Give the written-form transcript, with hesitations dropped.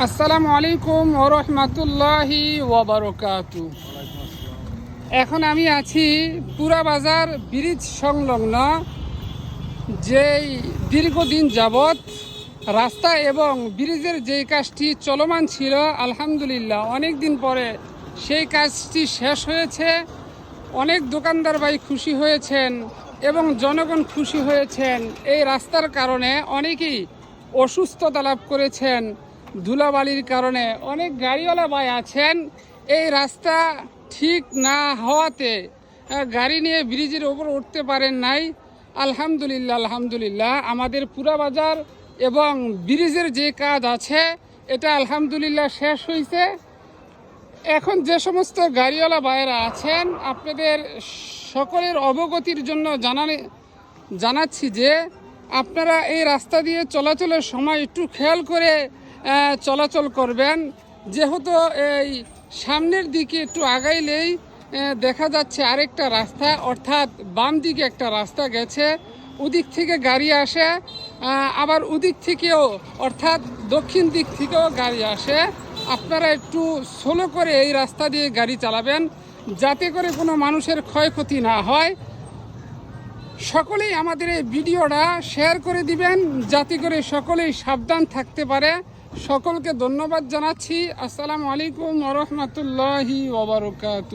আসসালামু আলাইকুম ওয়া রাহমাতুল্লাহি ওয়া বারাকাতুহু। এখন আমি আছি পুরা বাজার ব্রিজ সংলগ্ন, যেই দীর্ঘদিন যাবৎ রাস্তা এবং ব্রিজের যেই কাজটি চলমান ছিল, আলহামদুলিল্লাহ অনেক দিন পরে সেই কাজটি শেষ হয়েছে। অনেক দোকানদার ভাই খুশি হয়েছেন এবং জনগণ খুশি হয়েছেন। এই রাস্তার কারণে অনেকেই অসুস্থতা লাভ করেছেন ধুলাবালির কারণে। অনেক গাড়িওয়ালা ভাই আছেন এই রাস্তা ঠিক না হওয়াতে গাড়ি নিয়ে ব্রিজের ওপর উঠতে পারেন নাই। আলহামদুলিল্লাহ আমাদের পুরা বাজার এবং ব্রিজের যে কাজ আছে এটা আলহামদুলিল্লাহ শেষ হয়েছে। এখন যে সমস্ত গাড়িওয়ালা ভাইয়েরা আছেন, আপনাদের সকলের অবগতির জন্য জানাচ্ছি যে আপনারা এই রাস্তা দিয়ে চলাচলের সময় একটু খেয়াল করে চলাচল করবেন। যেহেতু এই সামনের দিকে একটু আগাইলেই দেখা যাচ্ছে আরেকটা রাস্তা, অর্থাৎ বাম দিকে একটা রাস্তা গেছে, ওদিক থেকে গাড়ি আসে, আবার ওদিক থেকেও অর্থাৎ দক্ষিণ দিক থেকেও গাড়ি আসে। আপনারা একটু স্লো করে এই রাস্তা দিয়ে গাড়ি চালাবেন, যাতে করে কোনো মানুষের ক্ষয়ক্ষতি না হয়। সকলেই আমাদের এই ভিডিওটা শেয়ার করে দিবেন, যাতে করে সকলেই সাবধান থাকতে পারে। সকলকে ধন্যবাদ জানাচ্ছি। আসসালামু আলাইকুম ওয়া রাহমাতুল্লাহি ওয়া বারাকাতুহু।